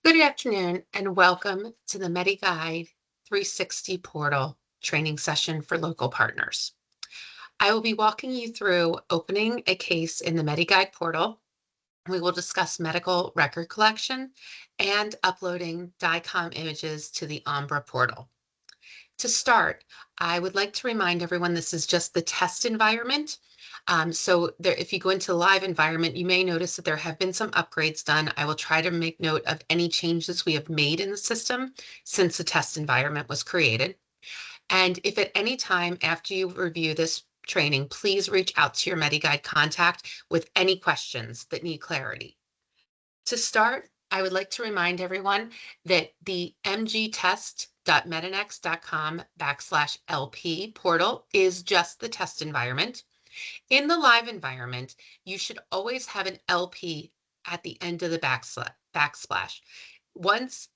Good afternoon and welcome to the MediGuide 360 portal training session for local partners. I will be walking you through opening a case in the MediGuide portal. We will discuss medical record collection and uploading DICOM images to the Ombra portal. To start, I would like to remind everyone this is just the test environment. If you go into the live environment, you may notice that there have been some upgrades done. I will try to make note of any changes we have made in the system since the test environment was created. And if at any time after you review this training, please reach out to your MediGuide contact with any questions that need clarity. To start, I would like to remind everyone that the mgtest.medinex.com/LP portal is just the test environment. In the live environment, you should always have an LP at the end of the backsplash. Once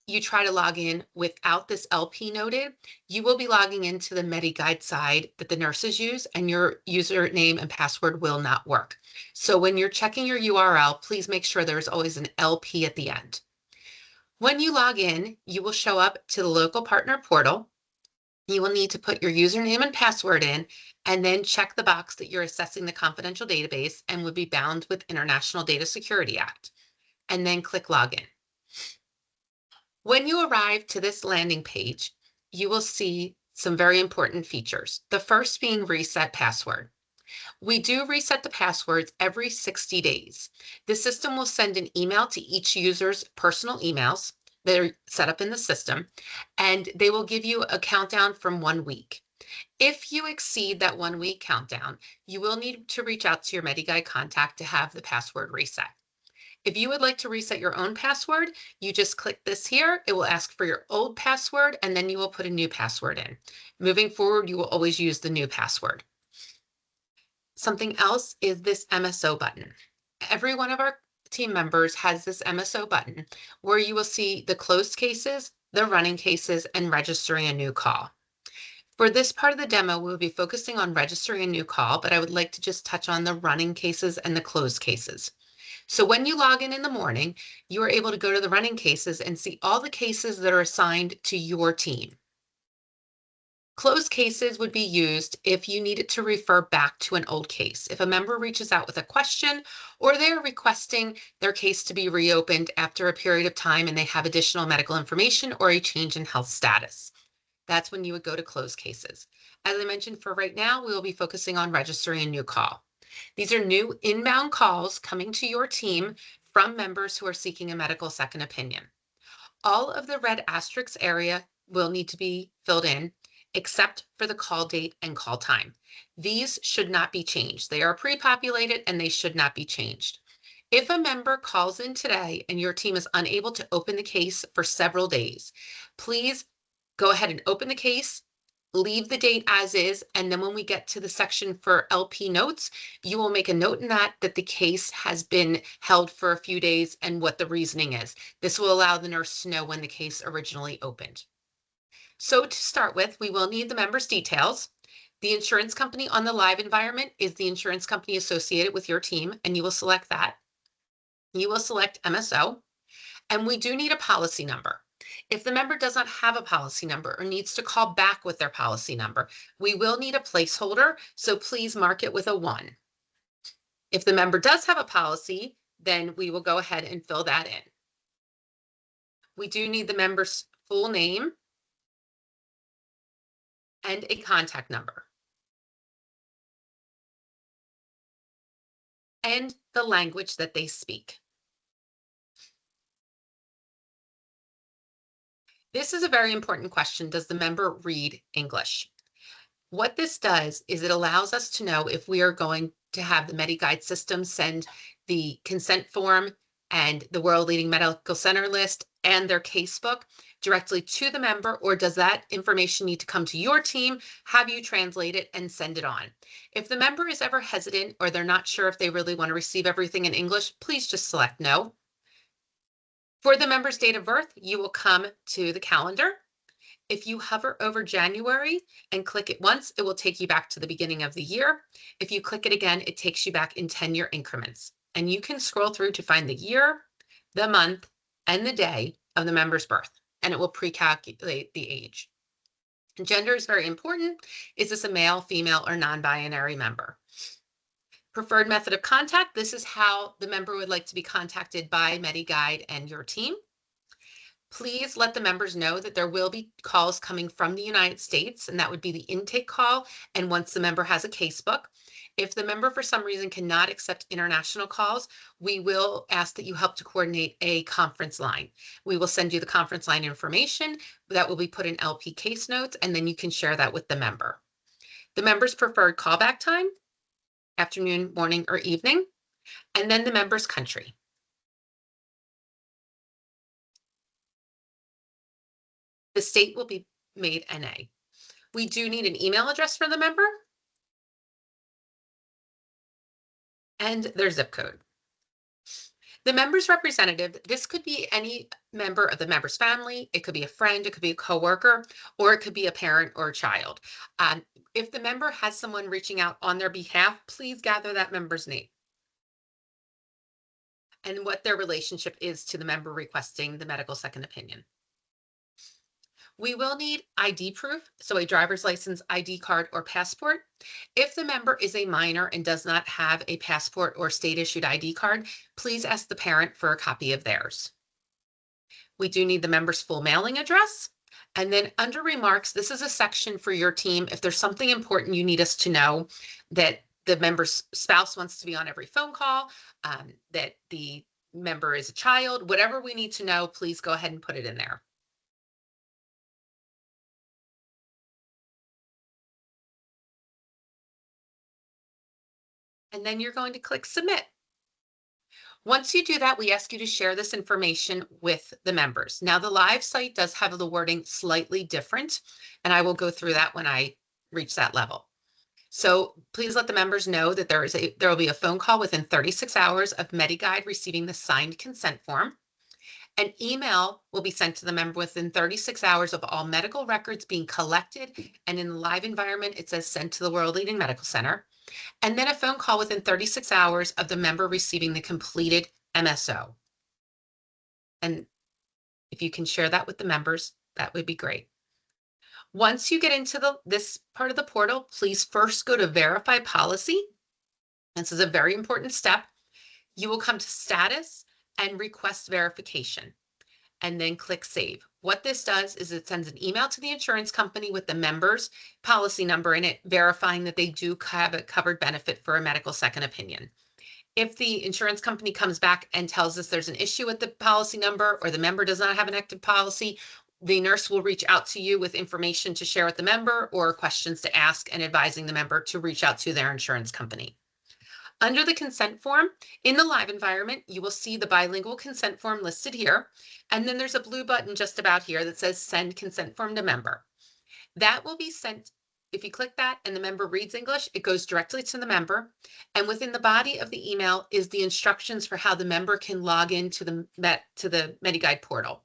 you try to log in without this LP noted, you will be logging into the MediGuide side that the nurses use, and your username and password will not work. So when you're checking your URL, please make sure there's always an LP at the end. When you log in, you will show up to the local partner portal. You will need to put your username and password in, and then check the box that you're assessing the confidential database and would be bound with International Data Security Act, and then click Login. When you arrive to this landing page, you will see some very important features. The first being reset password. We do reset the passwords every 60 days. The system will send an email to each user's personal emails that are set up in the system, and they will give you a countdown from 1 week. If you exceed that 1 week countdown, you will need to reach out to your MediGuide contact to have the password reset. If you would like to reset your own password, you just click this here. It will ask for your old password, and then you will put a new password in. Moving forward, you will always use the new password. Something else is this MSO button. Every one of our team members has this MSO button where you will see the closed cases, the running cases, and registering a new call. For this part of the demo, we'll be focusing on registering a new call, but I would like to just touch on the running cases and the closed cases. So when you log in the morning, you are able to go to the running cases and see all the cases that are assigned to your team. Closed cases would be used if you needed to refer back to an old case. If a member reaches out with a question or they're requesting their case to be reopened after a period of time and they have additional medical information or a change in health status. That's when you would go to closed cases. As I mentioned, for right now, we will be focusing on registering a new call. These are new inbound calls coming to your team from members who are seeking a medical second opinion. All of the red asterisk area will need to be filled in, except for the call date and call time. These should not be changed. They are pre-populated and they should not be changed. If a member calls in today and your team is unable to open the case for several days, please go ahead and open the case, leave the date as is, and then when we get to the section for LP notes, you will make a note in that the case has been held for a few days and what the reasoning is. This will allow the nurse to know when the case originally opened. So to start with, we will need the member's details. The insurance company on the live environment is the insurance company associated with your team, and you will select that. You will select MSO, and we do need a policy number. If the member does not have a policy number or needs to call back with their policy number, we will need a placeholder, so please mark it with a 1. If the member does have a policy, then we will go ahead and fill that in. We do need the member's full name and a contact number, and the language that they speak. This is a very important question. Does the member read English? What this does is it allows us to know if we are going to have the MediGuide system send the consent form and the World Leading Medical Center list and their casebook directly to the member, or does that information need to come to your team, have you translate it and send it on? If the member is ever hesitant or they're not sure if they really want to receive everything in English, please just select no. For the member's date of birth, you will come to the calendar. If you hover over January and click it once, it will take you back to the beginning of the year. If you click it again, it takes you back in 10-year increments. And you can scroll through to find the year, the month, and the day of the member's birth, and it will pre-calculate the age. Gender is very important. Is this a male, female, or non-binary member? Preferred method of contact. This is how the member would like to be contacted by MediGuide and your team. Please let the members know that there will be calls coming from the United States, and that would be the intake call. And once the member has a casebook, if the member for some reason cannot accept international calls, we will ask that you help to coordinate a conference line. We will send you the conference line information that will be put in LP case notes, and then you can share that with the member. The member's preferred callback time, afternoon, morning, or evening, and then the member's country. The state will be made NA. We do need an email address for the member and their zip code. The member's representative, this could be any member of the member's family. It could be a friend, it could be a coworker, or it could be a parent or a child. If the member has someone reaching out on their behalf, please gather that member's name and what their relationship is to the member requesting the medical second opinion. We will need ID proof, so a driver's license, ID card, or passport. If the member is a minor and does not have a passport or state-issued ID card, please ask the parent for a copy of theirs. We do need the member's full mailing address. And then under remarks, this is a section for your team. If there's something important you need us to know, that the member's spouse wants to be on every phone call, that the member is a child, whatever we need to know, please go ahead and put it in there. And then you're going to click submit. Once you do that, we ask you to share this information with the members. Now, the live site does have the wording slightly different, and I will go through that when I reach that level. So please let the members know that there will be a phone call within 36 hours of MediGuide receiving the signed consent form. An email will be sent to the member within 36 hours of all medical records being collected, and in the live environment, it says sent to the World Leading Medical Center. And then a phone call within 36 hours of the member receiving the completed MSO. And if you can share that with the members, that would be great. Once you get into this part of the portal, please first go to verify policy. This is a very important step. You will come to status and request verification, and then click save. What this does is it sends an email to the insurance company with the member's policy number in it, verifying that they do have a covered benefit for a medical second opinion. If the insurance company comes back and tells us there's an issue with the policy number or the member does not have an active policy, the nurse will reach out to you with information to share with the member or questions to ask, and advising the member to reach out to their insurance company. Under the consent form, in the live environment, you will see the bilingual consent form listed here. And then there's a blue button just about here that says send consent form to member. That will be sent. If you click that and the member reads English, it goes directly to the member. And within the body of the email is the instructions for how the member can log into the MediGuide portal.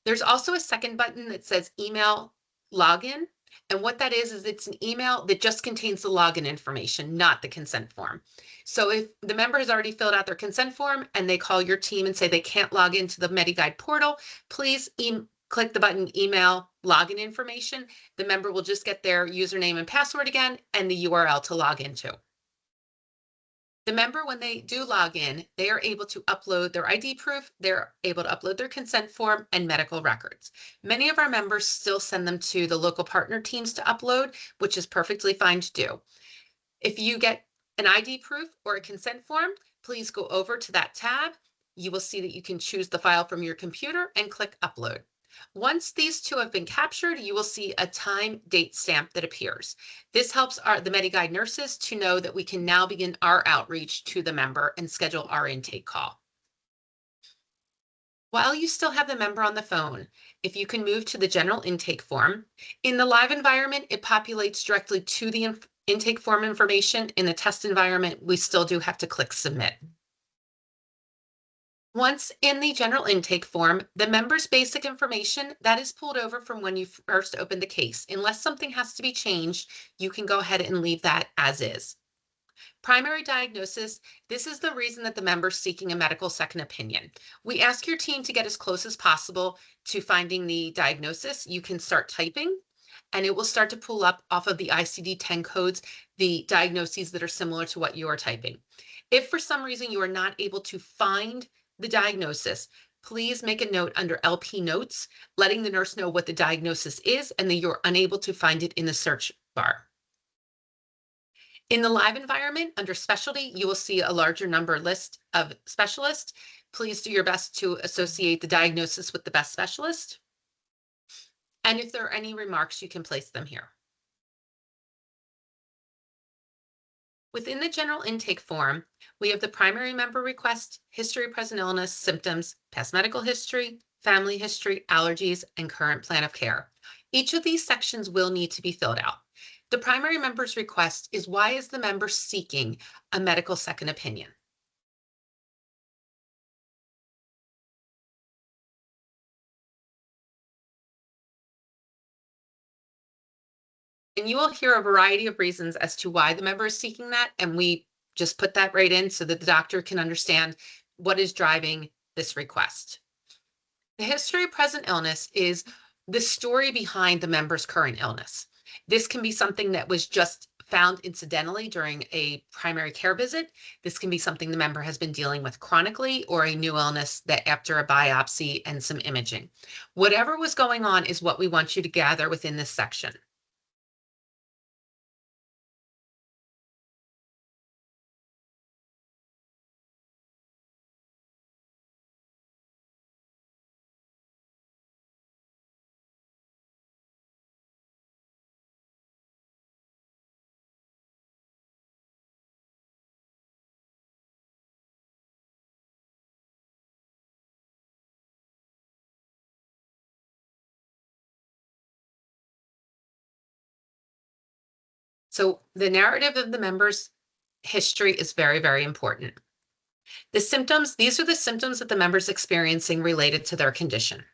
There's also a second button that says email login. And what that is it's an email that just contains the login information, not the consent form. So if the member has already filled out their consent form and they call your team and say they can't log into the MediGuide portal, please click the button email login information. The member will just get their username and password again and the URL to log into. The member, when they do log in, they are able to upload their ID proof, they're able to upload their consent form and medical records. Many of our members still send them to the local partner teams to upload, which is perfectly fine to do. If you get an ID proof or a consent form, please go over to that tab. You will see that you can choose the file from your computer and click upload. Once these two have been captured, you will see a time date stamp that appears. This helps the MediGuide nurses to know that we can now begin our outreach to the member and schedule our intake call. While you still have the member on the phone, if you can move to the general intake form, in the live environment, it populates directly to the intake form information. In the test environment, we still do have to click submit. Once in the general intake form, the member's basic information that is pulled over from when you first opened the case. Unless something has to be changed, you can go ahead and leave that as is. Primary diagnosis, this is the reason that the member's seeking a medical second opinion. We ask your team to get as close as possible to finding the diagnosis. You can start typing and it will start to pull up off of the ICD-10 codes, the diagnoses that are similar to what you are typing. If for some reason you are not able to find the diagnosis, please make a note under LP notes, letting the nurse know what the diagnosis is and that you're unable to find it in the search bar. In the live environment, under specialty, you will see a larger number list of specialists. Please do your best to associate the diagnosis with the best specialist. And if there are any remarks, you can place them here. Within the general intake form, we have the primary member request, history of present illness, symptoms, past medical history, family history, allergies, and current plan of care. Each of these sections will need to be filled out. The primary member's request is, why is the member seeking a medical second opinion? And you will hear a variety of reasons as to why the member is seeking that. And we just put that right in so that the doctor can understand what is driving this request. The history of present illness is the story behind the member's current illness. This can be something that was just found incidentally during a primary care visit. This can be something the member has been dealing with chronically, or a new illness that after a biopsy and some imaging. Whatever was going on is what we want you to gather within this section. So the narrative of the member's history is very, very important. The symptoms, these are the symptoms that the member's experiencing related to their condition.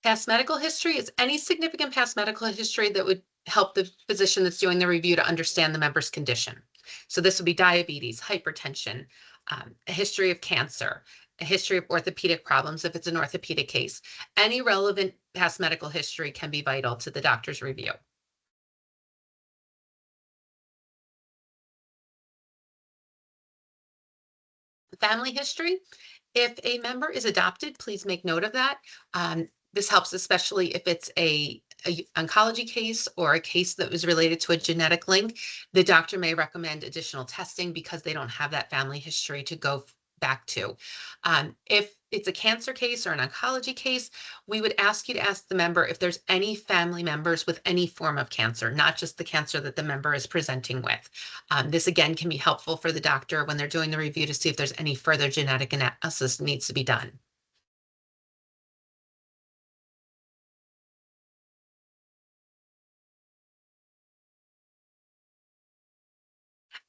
Past medical history is any significant past medical history that would help the physician that's doing the review to understand the member's condition. So this would be diabetes, hypertension, a history of cancer, a history of orthopedic problems if it's an orthopedic case. Any relevant past medical history can be vital to the doctor's review. Family history, if a member is adopted, please make note of that. This helps especially if it's a oncology case or a case that was related to a genetic link. The doctor may recommend additional testing because they don't have that family history to go back to. If it's a cancer case or an oncology case, we would ask you to ask the member if there's any family members with any form of cancer, not just the cancer that the member is presenting with. This again can be helpful for the doctor when they're doing the review to see if there's any further genetic analysis that needs to be done.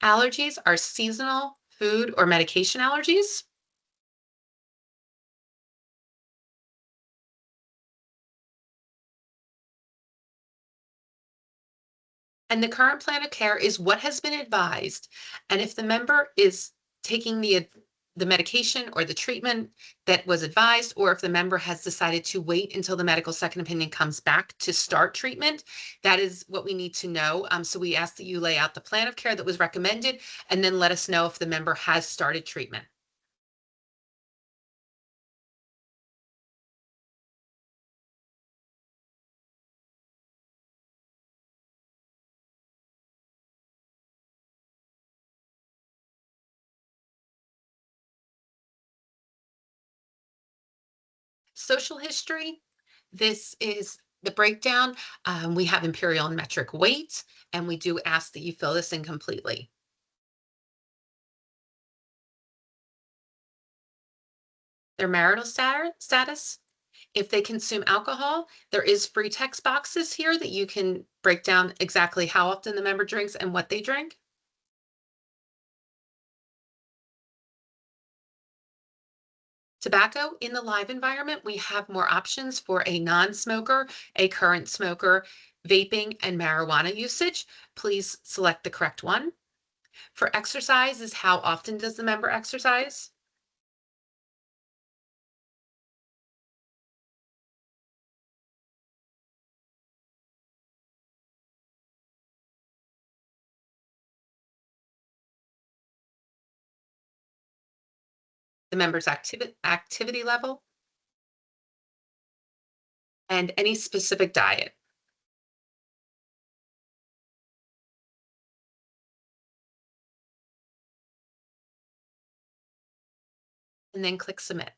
Allergies are seasonal food or medication allergies. And the current plan of care is what has been advised. And if the member is taking the medication or the treatment that was advised, or if the member has decided to wait until the medical second opinion comes back to start treatment, that is what we need to know. So we ask that you lay out the plan of care that was recommended and then let us know if the member has started treatment. Social history, this is the breakdown. We have imperial and metric weight, and we do ask that you fill this in completely. Their marital status, if they consume alcohol, there is free text boxes here that you can break down exactly how often the member drinks and what they drink. Tobacco in the live environment, we have more options for a non-smoker, a current smoker, vaping, and marijuana usage. Please select the correct one. For exercise is how often does the member exercise? The member's activity level, and any specific diet. And then click submit.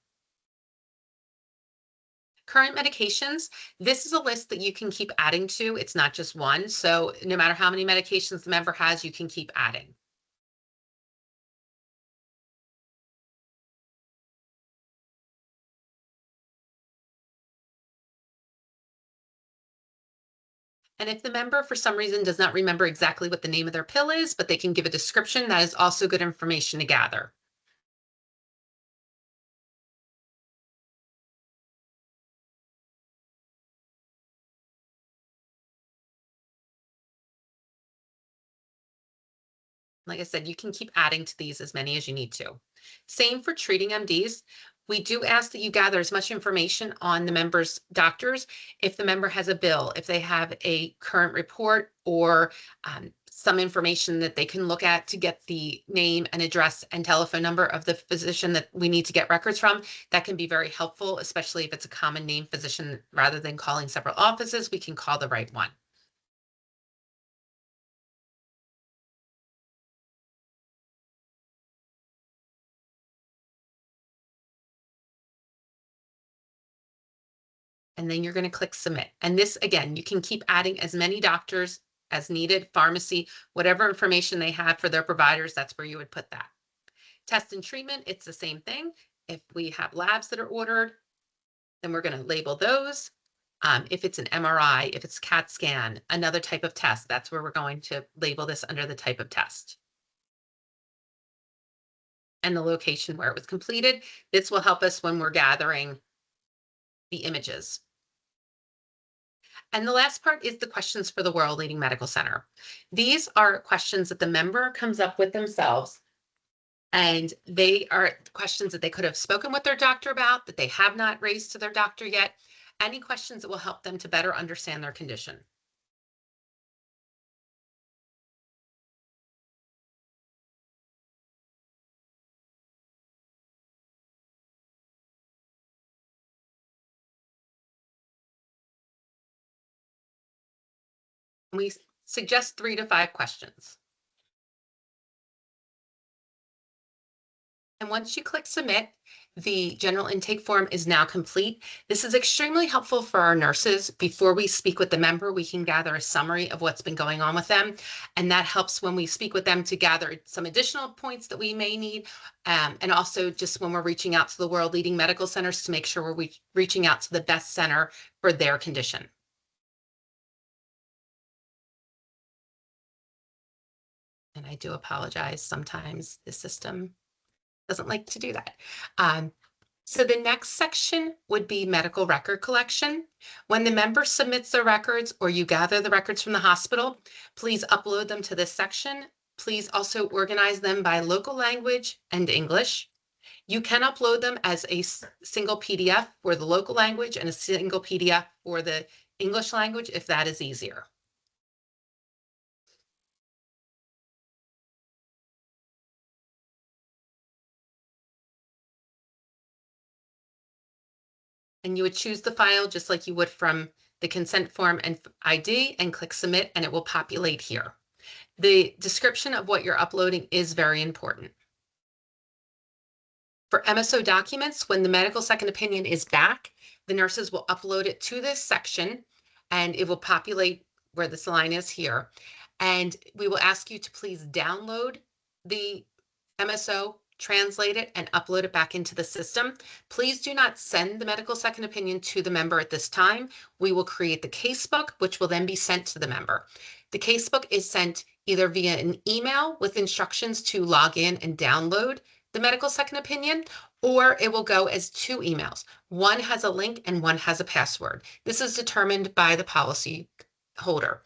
Current medications, this is a list that you can keep adding to. It's not just one. So no matter how many medications the member has, you can keep adding. And if the member for some reason does not remember exactly what the name of their pill is, but they can give a description, that is also good information to gather. Like I said, you can keep adding to these as many as you need to. Same for treating MDs. We do ask that you gather as much information on the member's doctors. If the member has a bill, if they have a current report or some information that they can look at to get the name and address and telephone number of the physician that we need to get records from, that can be very helpful, especially if it's a common name physician. Rather than calling several offices, we can call the right one. And then you're going to click submit. And this, again, you can keep adding as many doctors as needed, pharmacy, whatever information they have for their providers, that's where you would put that. Test and treatment, it's the same thing. If we have labs that are ordered, then we're going to label those. If it's an MRI, if it's CAT scan, another type of test, that's where we're going to label this under the type of test. And the location where it was completed. This will help us when we're gathering the images. And the last part is the questions for the World Leading Medical Center. These are questions that the member comes up with themselves, and they are questions that they could have spoken with their doctor about, that they have not raised to their doctor yet. Any questions that will help them to better understand their condition. We suggest 3 to 5 questions. And once you click submit, the general intake form is now complete. This is extremely helpful for our nurses. Before we speak with the member, we can gather a summary of what's been going on with them. And that helps when we speak with them to gather some additional points that we may need. And also just when we're reaching out to the world leading medical centers to make sure we're reaching out to the best center for their condition. And I do apologize. Sometimes the system doesn't like to do that. So the next section would be medical record collection. When the member submits their records or you gather the records from the hospital, please upload them to this section. Please also organize them by local language and English. You can upload them as a single PDF for the local language and a single PDF for the English language if that is easier. And you would choose the file just like you would from the consent form and ID and click submit, and it will populate here. The description of what you're uploading is very important. For MSO documents, when the medical second opinion is back, the nurses will upload it to this section and it will populate where this line is here. And we will ask you to please download the MSO, translate it, and upload it back into the system. Please do not send the medical second opinion to the member at this time. We will create the casebook, which will then be sent to the member. The casebook is sent either via an email with instructions to log in and download the medical second opinion, or it will go as 2 emails. One has a link and one has a password. This is determined by the policy holder.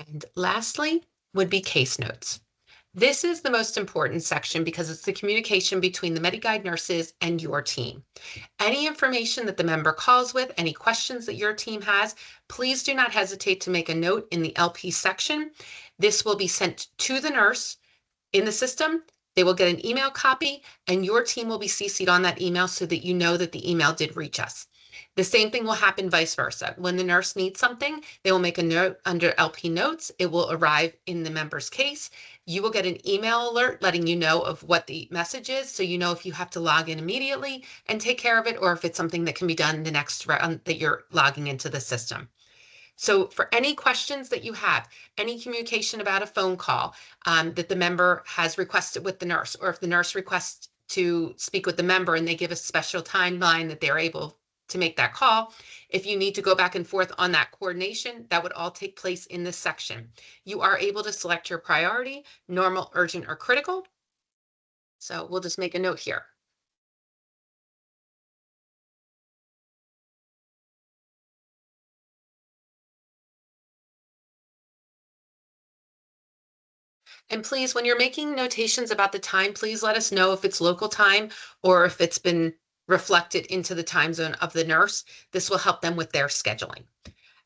And lastly would be case notes. This is the most important section because it's the communication between the MediGuide nurses and your team. Any information that the member calls with, any questions that your team has, please do not hesitate to make a note in the LP section. This will be sent to the nurse in the system. They will get an email copy and your team will be CC'd on that email so that you know that the email did reach us. The same thing will happen vice versa. When the nurse needs something, they will make a note under LP notes. It will arrive in the member's case. You will get an email alert letting you know of what the message is. So you know if you have to log in immediately and take care of it, or if it's something that can be done the next round that you're logging into the system. So for any questions that you have, any communication about a phone call that the member has requested with the nurse, or if the nurse requests to speak with the member and they give a special timeline that they're able to make that call, if you need to go back and forth on that coordination, that would all take place in this section. You are able to select your priority, normal, urgent, or critical. So we'll just make a note here. And please, when you're making notations about the time, please let us know if it's local time or if it's been reflected into the time zone of the nurse. This will help them with their scheduling.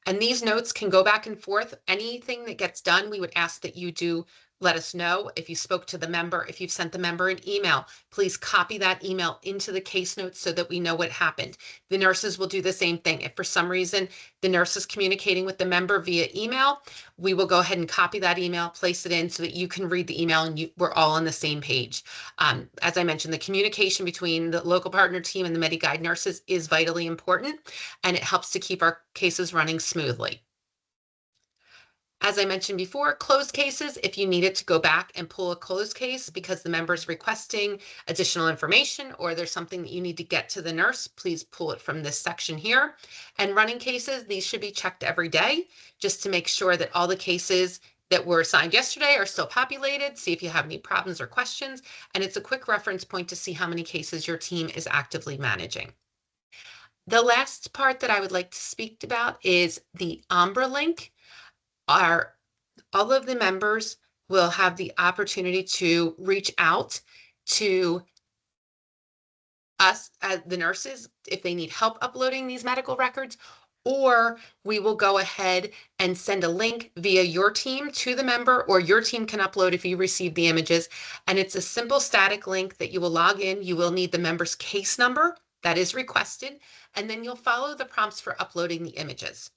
And these notes can go back and forth. Anything that gets done, we would ask that you do let us know. If you spoke to the member, if you've sent the member an email, please copy that email into the case notes so that we know what happened. The nurses will do the same thing. If for some reason the nurse is communicating with the member via email, we will go ahead and copy that email, place it in so that you can read the email and we're all on the same page. As I mentioned, the communication between the local partner team and the MediGuide nurses is vitally important, and it helps to keep our cases running smoothly. As I mentioned before, closed cases, if you needed to go back and pull a closed case because the member is requesting additional information or there's something that you need to get to the nurse, please pull it from this section here. And running cases, these should be checked every day just to make sure that all the cases that were assigned yesterday are still populated, see if you have any problems or questions, and it's a quick reference point to see how many cases your team is actively managing. The last part that I would like to speak about is the Ambra link. All of the members will have the opportunity to reach out to us as the nurses if they need help uploading these medical records, or we will go ahead and send a link via your team to the member, or your team can upload if you receive the images. And it's a simple static link that you will log in. You will need the member's case number that is requested, and then you'll follow the prompts for uploading the images.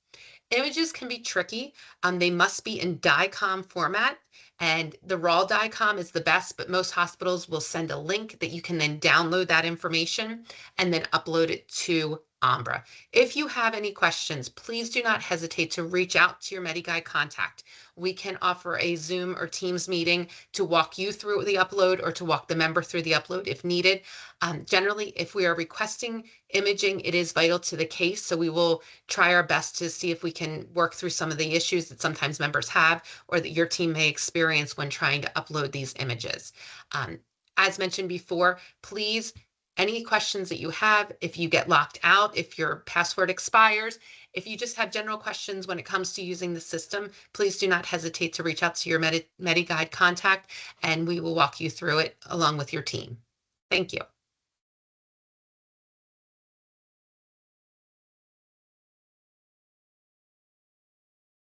Images can be tricky. They must be in DICOM format, and the raw DICOM is the best, but most hospitals will send a link that you can then download that information and then upload it to Ambra. If you have any questions, please do not hesitate to reach out to your MediGuide contact. We can offer a Zoom or Teams meeting to walk you through the upload or to walk the member through the upload if needed. Generally, if we are requesting imaging, it is vital to the case, so we will try our best to see if we can work through some of the issues that sometimes members have or that your team may experience when trying to upload these images. As mentioned before, please, any questions that you have, if you get locked out, if your password expires, if you just have general questions when it comes to using the system, please do not hesitate to reach out to your MediGuide contact, and we will walk you through it along with your team. Thank you.